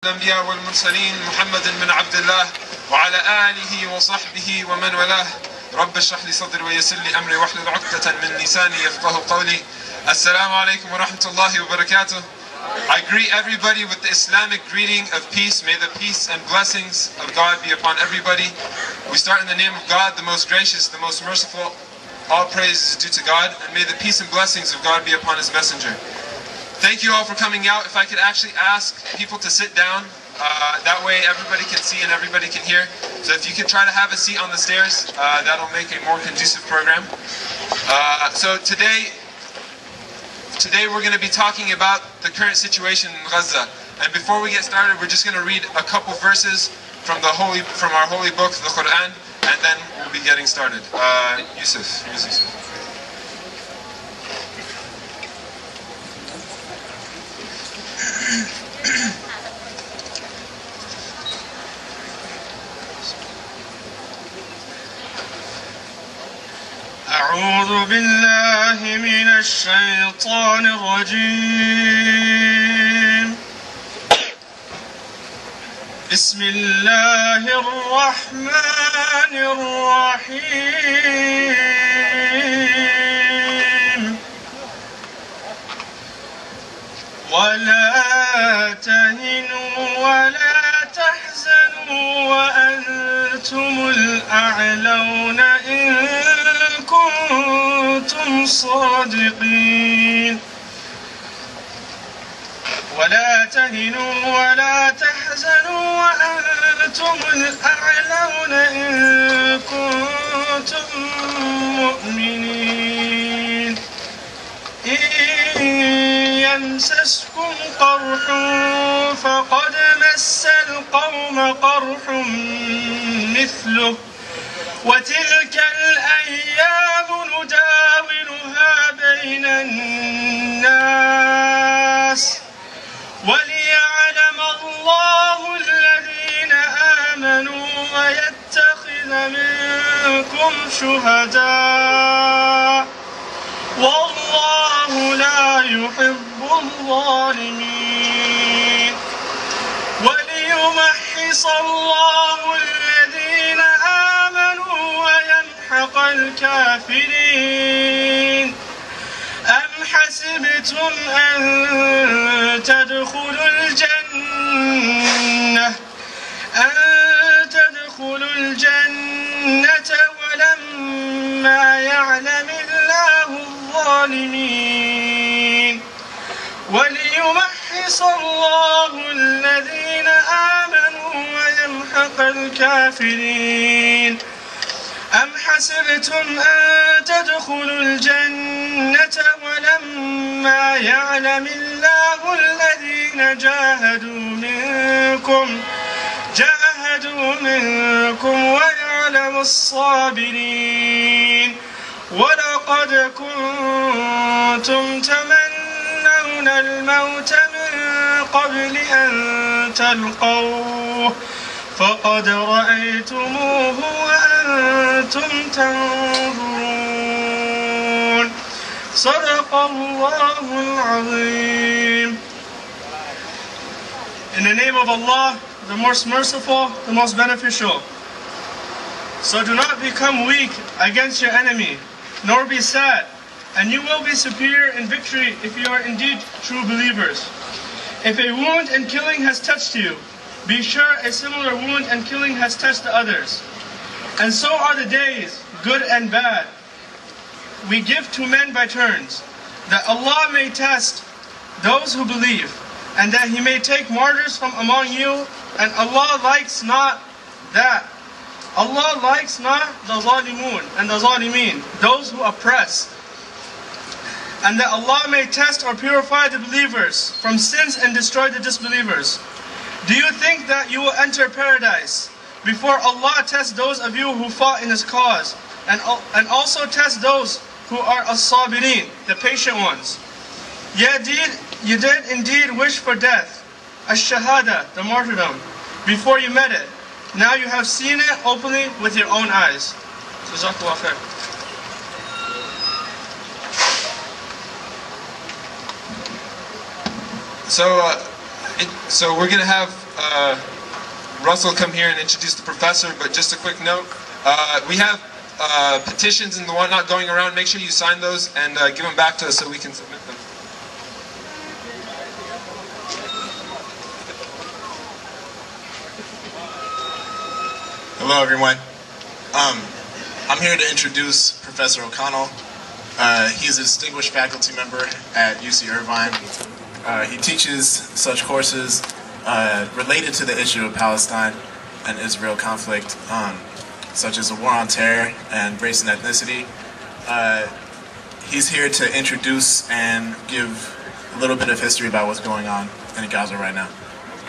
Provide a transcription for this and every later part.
الأنبياء والمرسلين محمد بن عبد الله وعلى آله وصحبه ومن والاه. رب اشرح لي صدري ويسر لي أمري واحلل عقدة من لساني يفقهوا قولي. Assalamu alaikum wa rahmatullahi wa barakatuh. I greet everybody with the Islamic greeting of peace. May the peace and blessings of God be upon everybody. We start in the name of God, the most gracious, the most merciful. All praise is due to God, and may the peace and blessings of God be upon His messenger. Thank you all for coming out. If I could actually ask people to sit down, that way everybody can see and everybody can hear. So if you could try to have a seat on the stairs, that'll make a more conducive program. So today we're going to be talking about the current situation in Gaza. And before we get started, we're just going to read a couple verses from our holy book, the Quran, and then we'll be getting started. Yusuf. أعوذ بالله من الشيطان الرجيم. بسم الله الرحمن الرحيم. ولا تهنوا ولا تحزنوا وأنتم الأعلون إن كنتم صادقين. ولا تهنوا ولا تحزنوا وأنتم الأعلون إن كنتم مؤمنين. إن يمسسكم قرح فقد مس القوم قرح مثله وتلك الأيام نداولها بين الناس وليعلم الله الذين آمنوا ويتخذ منكم شهداء والله لا يحب الظالمين. وليمحص الله الذين آمنوا ويمحق الكافرين. أم حسبتم أن تدخلوا الجنة ولما يعلم الله الظالمين وليمحص الله الذين آمنوا ويمحق الكافرين. أم حسبتم أن تدخلوا الجنة ولما يعلم الله الذين جاهدوا منكم ويعلم الصابرين. ولقد كنتم تمنون الموت من قبل أن تلقوه فقد رأيتموه وأنتم تنظرون. صدق الله العظيم. In the name of Allah, the most merciful, the most beneficial. So do not become weak against your enemy, nor be sad, and you will be superior in victory if you are indeed true believers. If a wound and killing has touched you, be sure a similar wound and killing has touched the others. And so are the days, good and bad. We give to men by turns, that Allah may test those who believe, and that He may take martyrs from among you, and Allah likes not that. Allah likes not the zalimun and the zalimin, those who oppress. And that Allah may test or purify the believers from sins and destroy the disbelievers. Do you think that you will enter paradise before Allah tests those of you who fought in His cause, and also test those who are as-sabirin, the patient ones? You did indeed wish for death, ash-shahada, the martyrdom, before you met it. Now you have seen it openly with your own eyes. Jazakallah khair. So we're going to have Russell come here and introduce the professor, but just a quick note. We have petitions and the whatnot going around. Make sure you sign those and give them back to us so we can submit them. Hello, everyone. I'm here to introduce Professor O'Connell. He's a distinguished faculty member at UC Irvine. He teaches such courses related to the issue of Palestine and Israel conflict, such as the war on terror and race and ethnicity. He's here to introduce and give a little bit of history about what's going on in Gaza right now.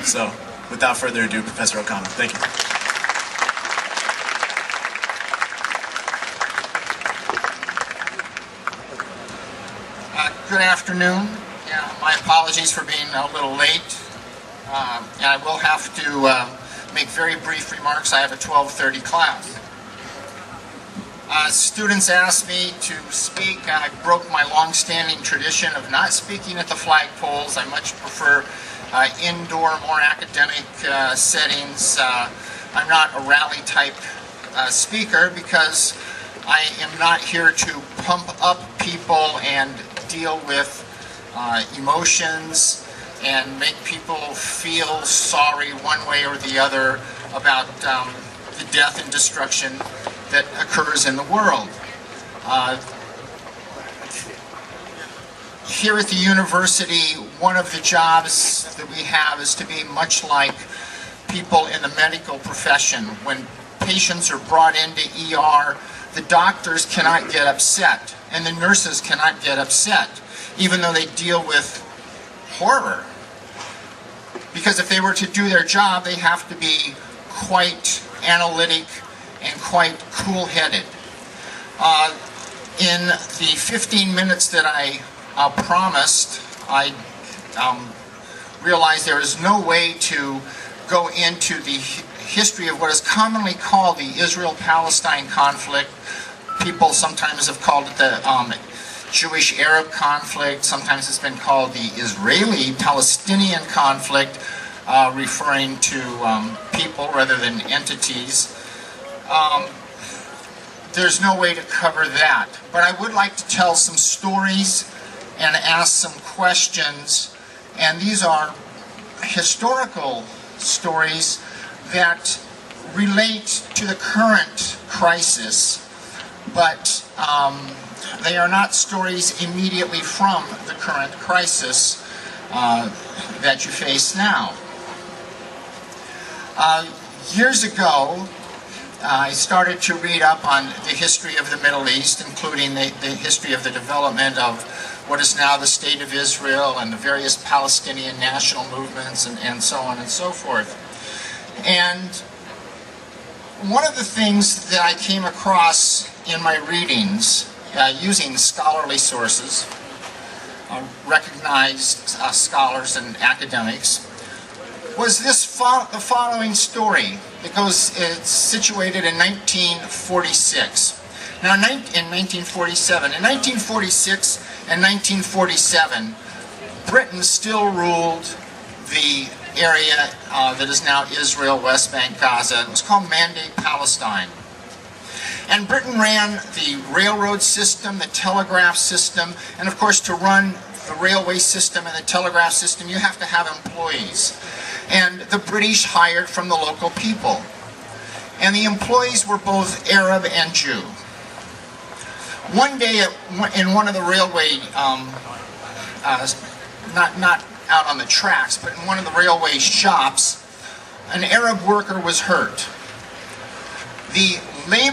So, without further ado, Professor O'Connell. Thank you. Good afternoon. My apologies for being a little late. And I will have to make very brief remarks. I have a 12:30 class. Students asked me to speak. I broke my long-standing tradition of not speaking at the flagpoles. I much prefer indoor, more academic settings. I'm not a rally-type speaker because I am not here to pump up people and deal with emotions and make people feel sorry one way or the other about the death and destruction that occurs in the world. Here at the university, one of the jobs that we have is to be much like people in the medical profession. When patients are brought into ER, the doctors cannot get upset and the nurses cannot get upset, even though they deal with horror. Because if they were to do their job, they have to be quite analytic and quite cool-headed. In the 15 minutes that I promised, I realized there is no way to go into the history of what is commonly called the Israel-Palestine conflict. People sometimes have called it the Jewish-Arab conflict. Sometimes it's been called the Israeli-Palestinian conflict, referring to people rather than entities. There's no way to cover that. But I would like to tell some stories and ask some questions. And these are historical stories that relate to the current crisis, but they are not stories immediately from the current crisis that you face now. Years ago, I started to read up on the history of the Middle East, including the history of the development of what is now the State of Israel and the various Palestinian national movements and so on and so forth. And one of the things that I came across in my readings, using scholarly sources, recognized scholars and academics, was the following story. It's situated in 1946. Now, in 1947. In 1946 and 1947, Britain still ruled the area that is now Israel, West Bank, Gaza. It was called Mandate Palestine. And Britain ran the railroad system, the telegraph system, and of course to run the railway system and the telegraph system you have to have employees. And the British hired from the local people. And the employees were both Arab and Jew. One day in one of the railway, not out on the tracks, but in one of the railway shops, an Arab worker was hurt. The labor